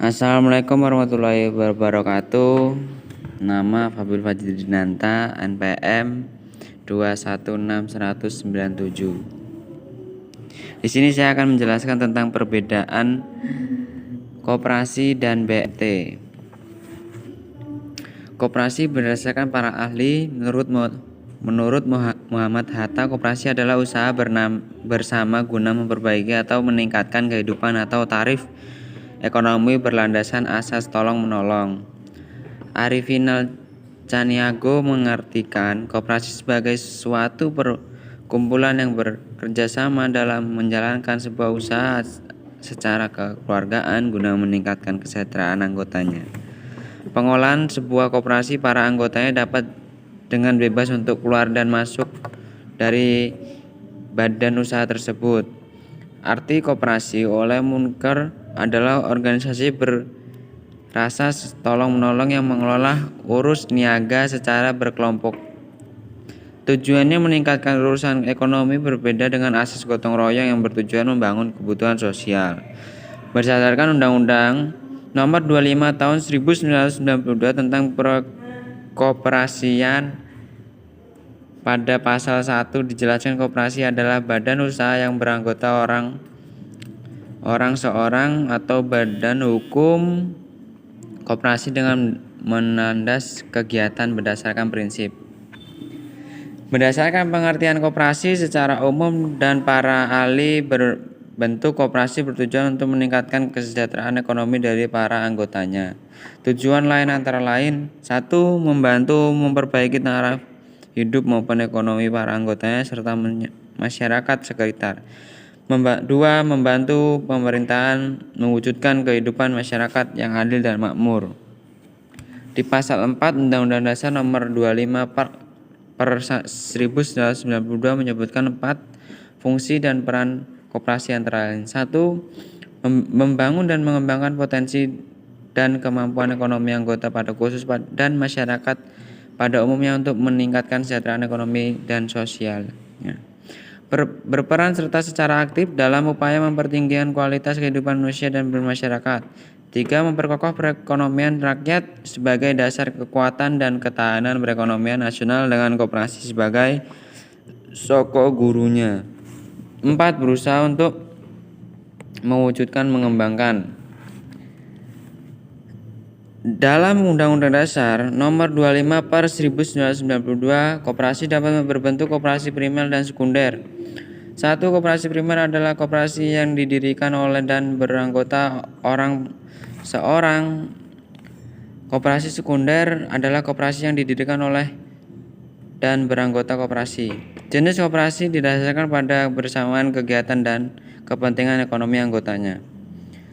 Assalamualaikum warahmatullahi wabarakatuh. Nama Fadil Fajridinanta, NPM 2161197. Di sini saya akan menjelaskan tentang perbedaan koperasi dan BT. Koperasi berdasarkan para ahli, menurut Muhammad Hatta, koperasi adalah usaha bersama guna memperbaiki atau meningkatkan kehidupan atau taraf ekonomi berlandaskan asas tolong-menolong. Arifinal Caniago mengartikan koperasi sebagai suatu perkumpulan yang bekerjasama dalam menjalankan sebuah usaha secara kekeluargaan guna meningkatkan kesejahteraan anggotanya. Pengolahan sebuah koperasi, para anggotanya dapat dengan bebas untuk keluar dan masuk dari badan usaha tersebut. Arti koperasi oleh Munker adalah organisasi berasa tolong-menolong yang mengelola urus niaga secara berkelompok. Tujuannya meningkatkan urusan ekonomi, berbeda dengan asas gotong royong yang bertujuan membangun kebutuhan sosial. Berdasarkan Undang-Undang Nomor 25 Tahun 1992 tentang Perkoperasian, pada pasal 1 dijelaskan koperasi adalah badan usaha yang beranggota orang seorang atau badan hukum koperasi dengan menandas kegiatan berdasarkan prinsip. Berdasarkan pengertian koperasi secara umum dan para ahli, bentuk koperasi bertujuan untuk meningkatkan kesejahteraan ekonomi dari para anggotanya. Tujuan lain antara lain: 1. Membantu memperbaiki taraf hidup maupun ekonomi para anggotanya serta masyarakat sekitar. 2. Membantu pemerintahan mewujudkan kehidupan masyarakat yang adil dan makmur. Di pasal 4 Undang-Undang Dasar Nomor 25 per 1992 menyebutkan 4 fungsi dan peran koperasi antara lain. 1. Membangun dan mengembangkan potensi dan kemampuan ekonomi anggota pada khusus dan masyarakat pada umumnya untuk meningkatkan kesejahteraan ekonomi dan sosial. Berperan serta secara aktif dalam upaya mempertinggikan kualitas kehidupan manusia dan bermasyarakat. 3. Memperkokoh perekonomian rakyat sebagai dasar kekuatan dan ketahanan perekonomian nasional dengan koperasi sebagai soko gurunya. 4. Berusaha untuk mewujudkan mengembangkan. Dalam Undang-Undang Dasar Nomor 25 per 1992, koperasi dapat berbentuk koperasi primer dan sekunder. 1. Koperasi primer adalah koperasi yang didirikan oleh dan beranggota seorang. Koperasi sekunder adalah koperasi yang didirikan oleh dan beranggota koperasi. Jenis koperasi didasarkan pada bersamaan kegiatan dan kepentingan ekonomi anggotanya.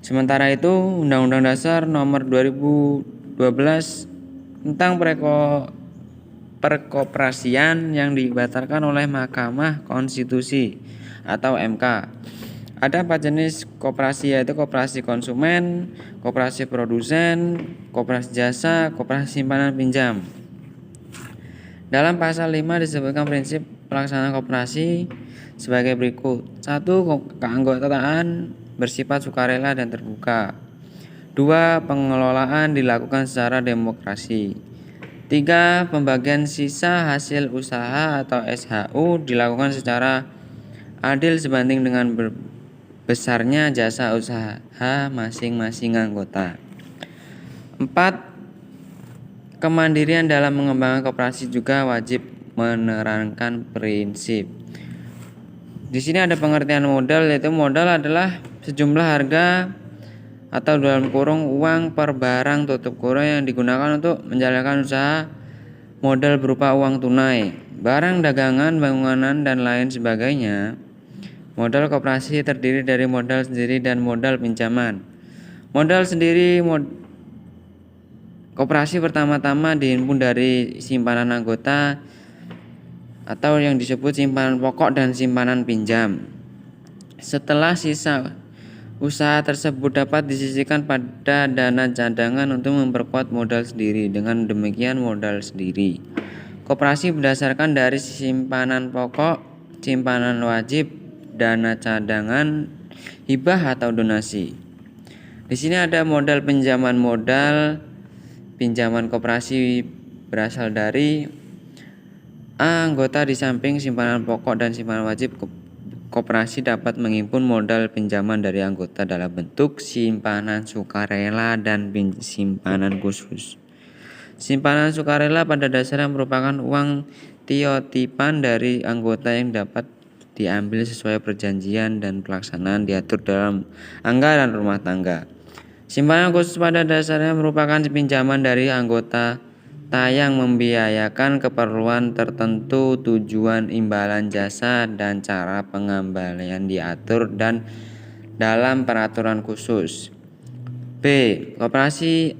Sementara itu, Undang-Undang Dasar Nomor 2012 tentang perkoperasian yang dibatalkan oleh Mahkamah Konstitusi atau MK. Ada 4 jenis koperasi, yaitu koperasi konsumen, koperasi produsen, koperasi jasa, koperasi simpanan pinjam. Dalam pasal 5 disebutkan prinsip pelaksanaan koperasi sebagai berikut. 1. Keanggotaan bersifat sukarela dan terbuka. 2. Pengelolaan dilakukan secara demokrasi. 3. Pembagian sisa hasil usaha atau SHU dilakukan secara adil sebanding dengan besarnya jasa usaha masing-masing anggota. 4. Kemandirian dalam mengembangkan koperasi juga wajib menerangkan prinsip. Di sini ada pengertian modal, yaitu modal adalah sejumlah harga atau dalam kurung uang per barang tutup kurung yang digunakan untuk menjalankan usaha. Modal berupa uang tunai, barang dagangan, bangunan, dan lain sebagainya. Modal koperasi terdiri dari modal sendiri dan modal pinjaman. Modal sendiri koperasi pertama-tama dihimpun dari simpanan anggota atau yang disebut simpanan pokok dan simpanan pinjam. Setelah sisa usaha tersebut dapat disisihkan pada dana cadangan untuk memperkuat modal sendiri. Dengan demikian, modal sendiri koperasi berdasarkan dari simpanan pokok, simpanan wajib, dana cadangan, hibah atau donasi. Di sini ada modal pinjaman modal. Pinjaman koperasi berasal dari anggota di samping simpanan pokok dan simpanan wajib. Koperasi dapat menghimpun modal pinjaman dari anggota dalam bentuk simpanan sukarela dan simpanan khusus. Simpanan sukarela pada dasarnya merupakan uang tiotipan dari anggota yang dapat diambil sesuai perjanjian dan pelaksanaan diatur dalam anggaran rumah tangga. Simpanan khusus pada dasarnya merupakan pinjaman dari anggota yang membiayakan keperluan tertentu, tujuan imbalan jasa dan cara pengembalian diatur dan dalam peraturan khusus. B. Koperasi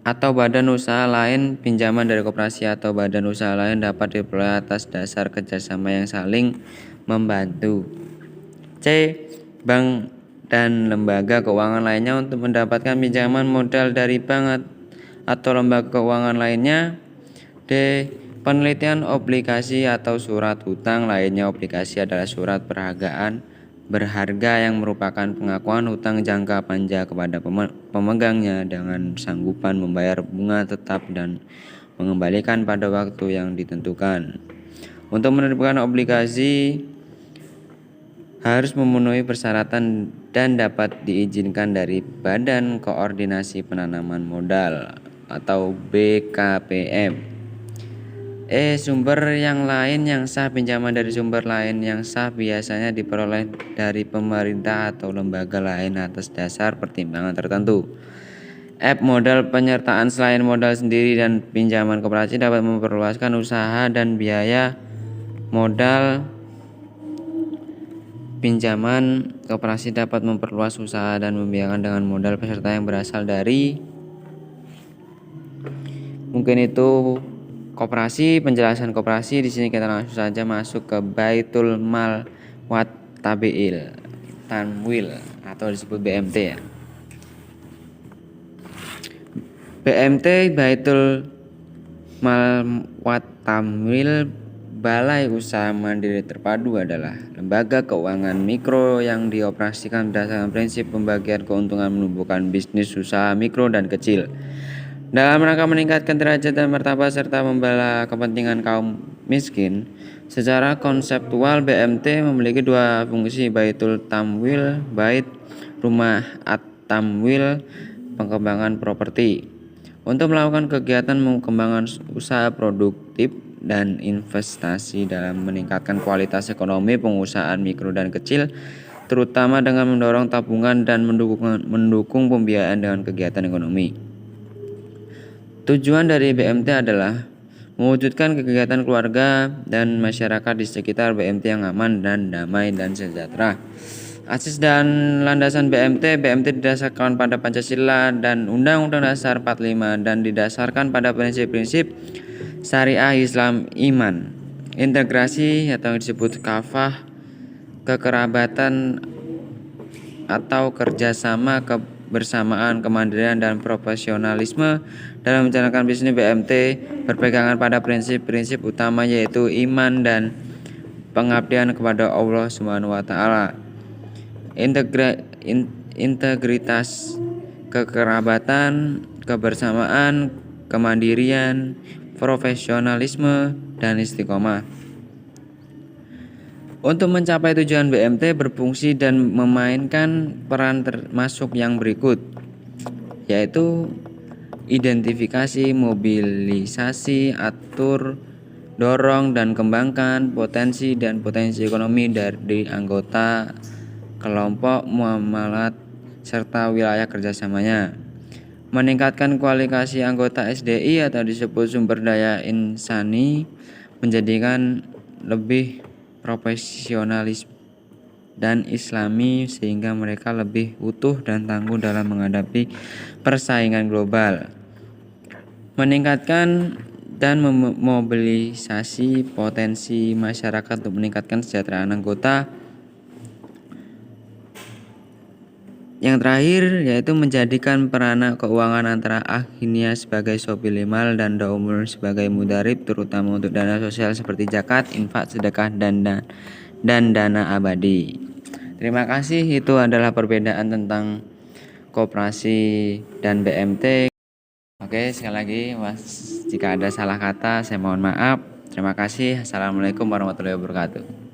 atau badan usaha lain. Pinjaman dari koperasi atau badan usaha lain dapat diperoleh atas dasar kerjasama yang saling membantu. C. Bank dan lembaga keuangan lainnya untuk mendapatkan pinjaman modal dari bank atau lembaga keuangan lainnya. D. Penelitian obligasi atau surat hutang lainnya. Obligasi adalah surat berharga yang merupakan pengakuan hutang jangka panjang kepada pemegangnya dengan sanggupan membayar bunga tetap dan mengembalikan pada waktu yang ditentukan. Untuk menerbitkan obligasi harus memenuhi persyaratan dan dapat diizinkan dari Badan Koordinasi Penanaman Modal atau BKPM. Sumber yang lain yang sah. Pinjaman dari sumber lain yang sah biasanya diperoleh dari pemerintah atau lembaga lain atas dasar pertimbangan tertentu. F. Modal penyertaan selain modal sendiri dan pinjaman koperasi dapat memperluaskan usaha dan biaya modal. Pinjaman koperasi dapat memperluas usaha dan membiayaan dengan modal peserta yang berasal dari mungkin itu koperasi. Penjelasan koperasi di sini kita langsung saja masuk ke Baitul Mal wat Tabiil Tanwil atau disebut BMT ya. BMT Baitul Mal wat Tamwil Balai Usaha Mandiri Terpadu adalah lembaga keuangan mikro yang dioperasikan berdasarkan prinsip pembagian keuntungan menumbuhkan bisnis usaha mikro dan kecil dalam rangka meningkatkan derajat dan martabat serta membela kepentingan kaum miskin. Secara konseptual BMT memiliki dua fungsi, Baitul Tamwil, bait rumah at-tamwil, pengembangan properti. Untuk melakukan kegiatan pengembangan usaha produktif dan investasi dalam meningkatkan kualitas ekonomi pengusahaan mikro dan kecil, terutama dengan mendorong tabungan dan mendukung pembiayaan dengan kegiatan ekonomi. Tujuan dari BMT adalah mewujudkan kegiatan keluarga dan masyarakat di sekitar BMT yang aman dan damai dan sejahtera. Asas dan landasan BMT didasarkan pada Pancasila dan Undang-Undang Dasar 45 dan didasarkan pada prinsip-prinsip syariah Islam, iman, integrasi atau yang disebut kafah, kekerabatan atau kerjasama, kebersamaan, kemandirian dan profesionalisme dalam menjalankan bisnis. BMT berpegangan pada prinsip-prinsip utama yaitu iman dan pengabdian kepada Allah Subhanahu wa taala. Integritas, kekerabatan, kebersamaan, kemandirian, profesionalisme dan istiqomah. Untuk mencapai tujuan BMT berfungsi dan memainkan peran termasuk yang berikut, yaitu identifikasi, mobilisasi, atur, dorong dan kembangkan potensi ekonomi dari anggota kelompok muamalat serta wilayah kerjasamanya. Meningkatkan kualifikasi anggota SDI atau disebut sumber daya insani, menjadikan lebih profesionalis dan islami sehingga mereka lebih utuh dan tangguh dalam menghadapi persaingan global. Meningkatkan dan memobilisasi potensi masyarakat untuk meningkatkan kesejahteraan anggota. Yang terakhir yaitu menjadikan peranan keuangan antara akhirnya sebagai sobilimal dan daumul sebagai mudarib, terutama untuk dana sosial seperti zakat, infak, sedekah dan dana abadi. Terima kasih. Itu adalah perbedaan tentang koperasi dan BMT. Oke, sekali lagi Mas, jika ada salah kata saya mohon maaf. Terima kasih. Assalamualaikum warahmatullahi wabarakatuh.